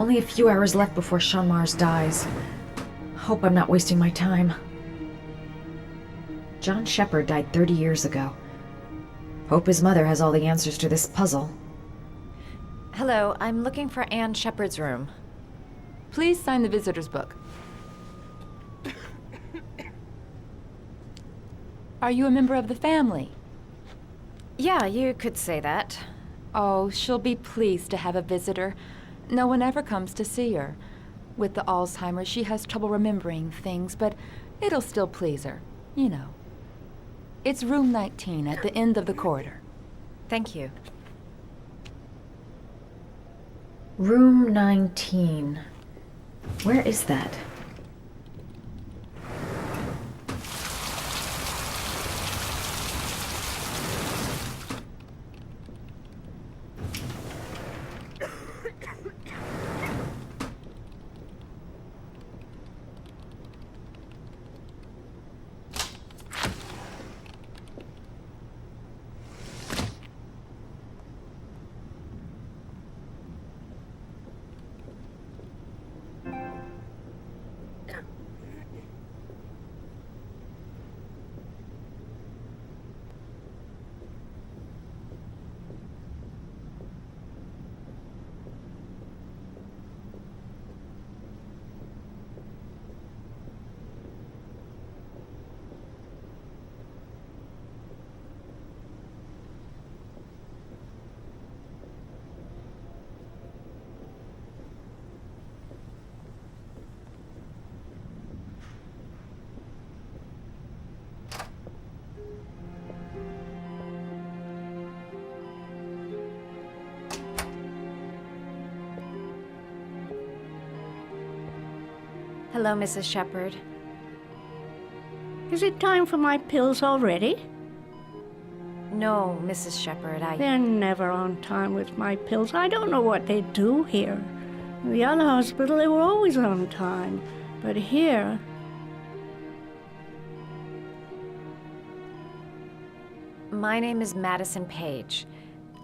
Only a few hours left before Sean Mars dies. Hope I'm not wasting my time. John Shepard died 30 years ago. Hope his mother has all the answers to this puzzle. Hello, I'm looking for Anne Shepard's room. Please sign the visitor's book. Are you a member of the family? Yeah, you could say that. Oh, she'll be pleased to have a visitor. No one ever comes to see her. With the Alzheimer's, she has trouble remembering things, but it'll still please her, you know. It's room 19 at the end of the corridor. Thank you. Room 19. Where is that? Hello, Mrs. Shepard. Is it time for my pills already? No, Mrs. Shepard, They're never on time with my pills. I don't know what they do here. In the other hospital, they were always on time. But here... My name is Madison Page.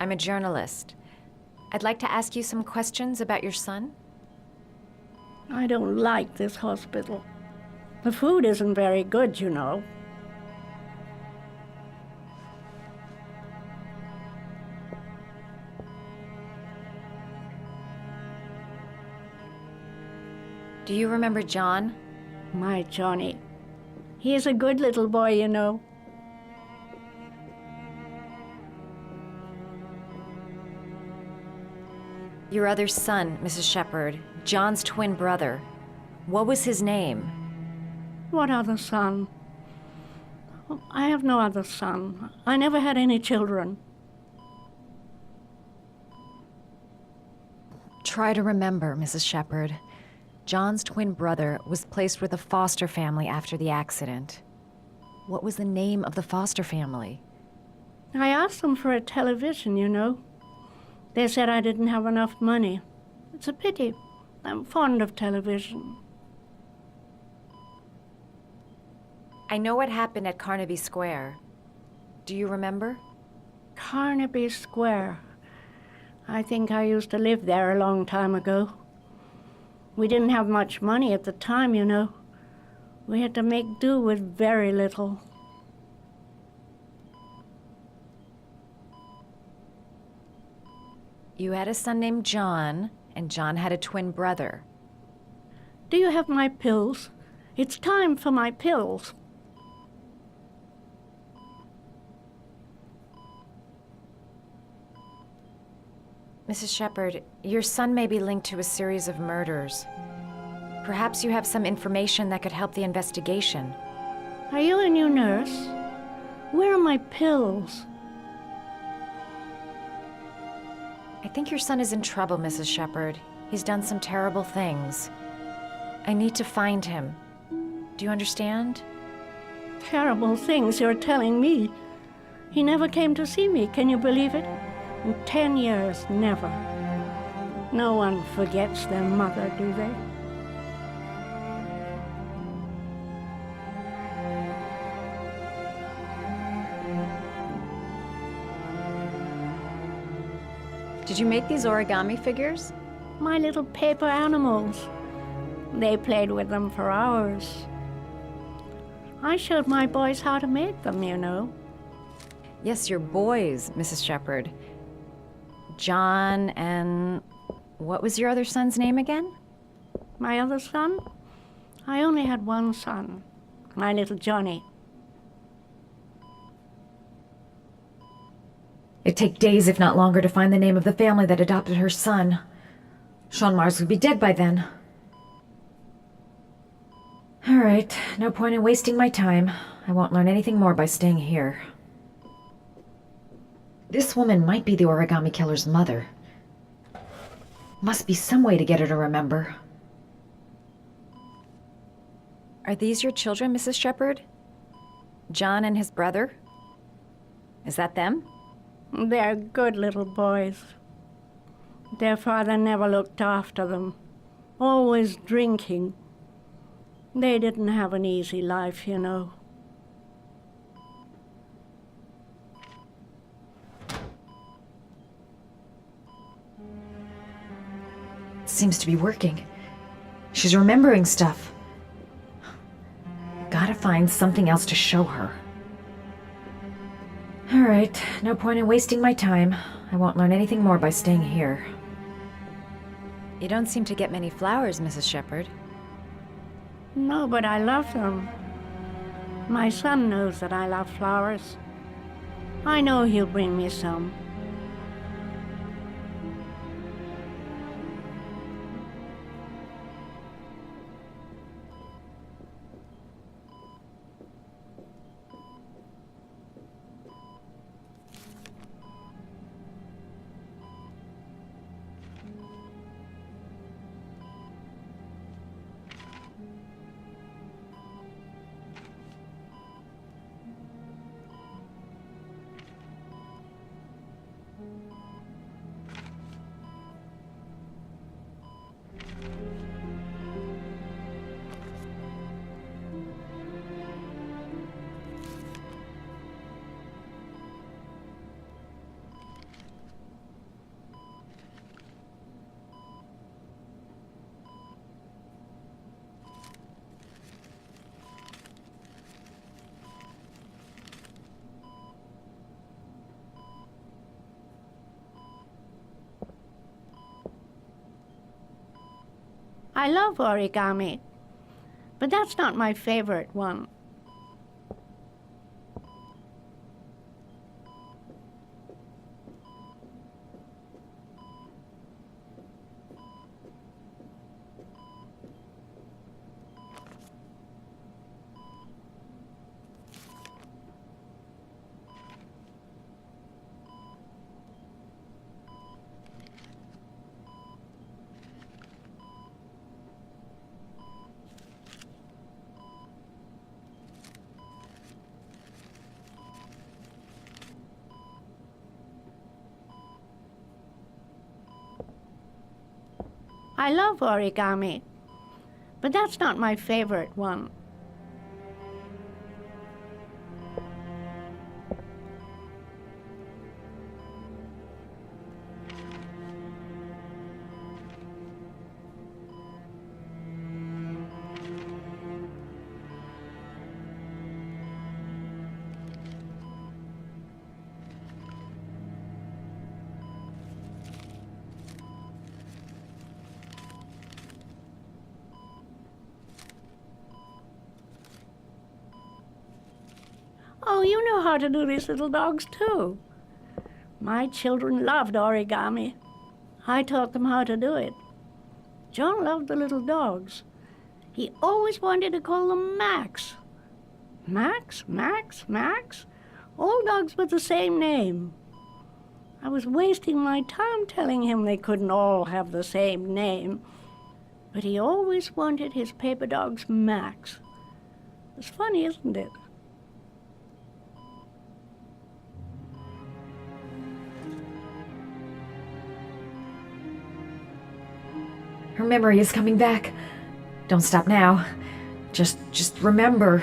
I'm a journalist. I'd like to ask you some questions about your son. I don't like this hospital. The food isn't very good, you know. Do you remember John? My Johnny. He is a good little boy, you know. Your other son, Mrs. Shepard, John's twin brother. What was his name? What other son? Oh, I have no other son. I never had any children. Try to remember, Mrs. Shepard. John's twin brother was placed with a foster family after the accident. What was the name of the foster family? I asked them for a television, you know. They said I didn't have enough money. It's a pity. I'm fond of television. I know what happened at Carnaby Square. Do you remember? Carnaby Square. I think I used to live there a long time ago. We didn't have much money at the time, you know. We had to make do with very little. You had a son named John, and John had a twin brother. Do you have my pills? It's time for my pills. Mrs. Shepard, your son may be linked to a series of murders. Perhaps you have some information that could help the investigation. Are you a new nurse? Where are my pills? I think your son is in trouble, Mrs. Shepard. He's done some terrible things. I need to find him. Do you understand? Terrible things you're telling me. He never came to see me, can you believe it? In 10 years, never. No one forgets their mother, do they? Did you make these origami figures? My little paper animals. They played with them for hours. I showed my boys how to make them, you know. Yes, your boys, Mrs. Shepherd. John and... what was your other son's name again? My other son? I only had one son, my little Johnny. It'd take days, if not longer, to find the name of the family that adopted her son. Sean Mars would be dead by then. All right, no point in wasting my time. I won't learn anything more by staying here. This woman might be the origami killer's mother. Must be some way to get her to remember. Are these your children, Mrs. Shepherd? John and his brother? Is that them? They're good little boys. Their father never looked after them, always drinking. They didn't have an easy life, you know. Seems to be working. She's remembering stuff. Gotta find something else to show her. All right, no point in wasting my time. I won't learn anything more by staying here. You don't seem to get many flowers, Mrs. Shepherd. No, but I love them. My son knows that I love flowers. I know he'll bring me some. I love origami, but that's not my favorite one. I love origami, but that's not my favorite one. Oh, you know how to do these little dogs, too. My children loved origami. I taught them how to do it. John loved the little dogs. He always wanted to call them Max. Max, Max, Max? All dogs with the same name. I was wasting my time telling him they couldn't all have the same name. But he always wanted his paper dogs Max. It's funny, isn't it? Her memory is coming back. Don't stop now. Just remember.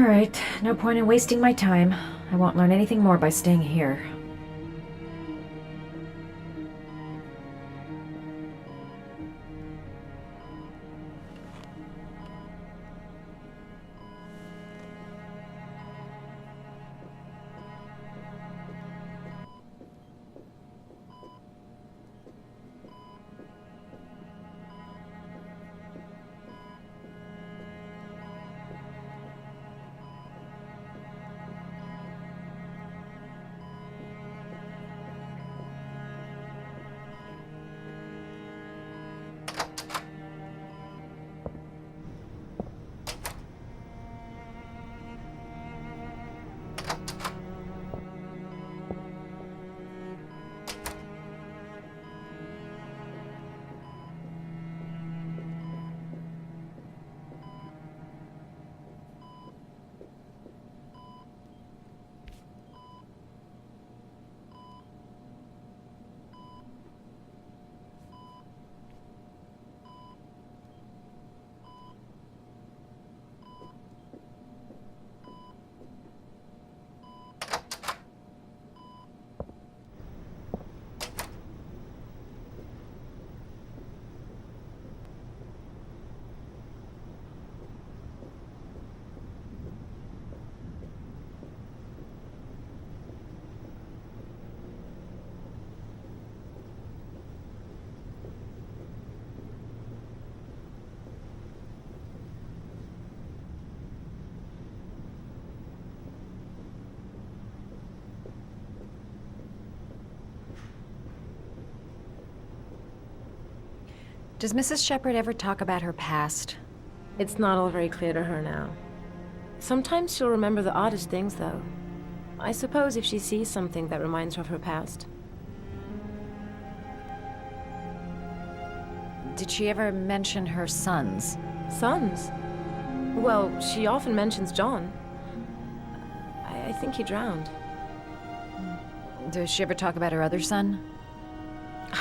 right, no point in wasting my time. I won't learn anything more by staying here. Does Mrs. Shepherd ever talk about her past? It's not all very clear to her now. Sometimes she'll remember the oddest things, though. I suppose if she sees something that reminds her of her past. Did she ever mention her sons? Sons? Well, she often mentions John. I think he drowned. Does she ever talk about her other son?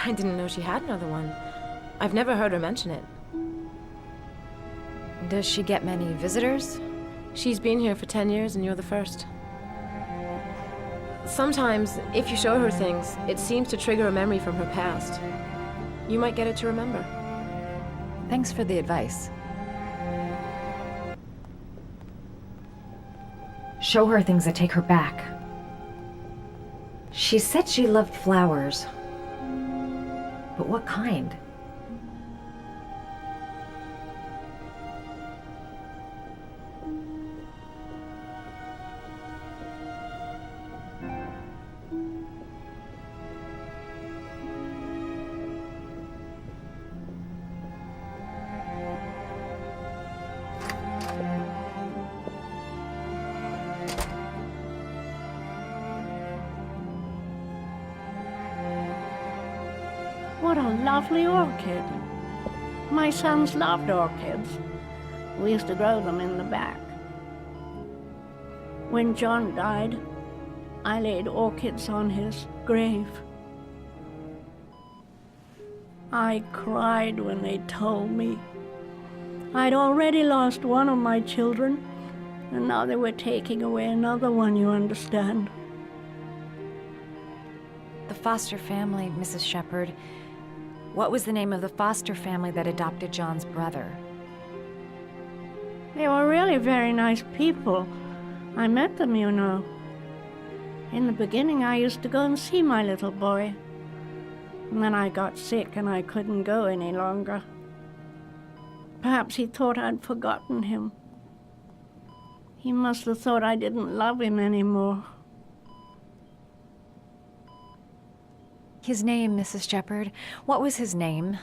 I didn't know she had another one. I've never heard her mention it. Does she get many visitors? She's been here for 10 years and you're the first. Sometimes, if you show her things, it seems to trigger a memory from her past. You might get it to remember. Thanks for the advice. Show her things that take her back. She said she loved flowers. But what kind? What a lovely orchid. My sons loved orchids. We used to grow them in the back. When John died, I laid orchids on his grave. I cried when they told me. I'd already lost one of my children, and now they were taking away another one, you understand. The foster family, Mrs. Shepherd. What was the name of the foster family that adopted John's brother? They were really very nice people. I met them, you know. In the beginning, I used to go and see my little boy. And then I got sick and I couldn't go any longer. Perhaps he thought I'd forgotten him. He must have thought I didn't love him anymore. His name, Mrs. Shepherd. What was his name?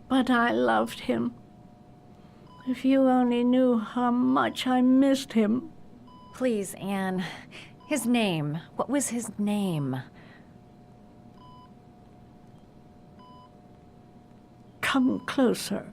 But I loved him. If you only knew how much I missed him. Please, Anne. His name. What was his name? Come closer.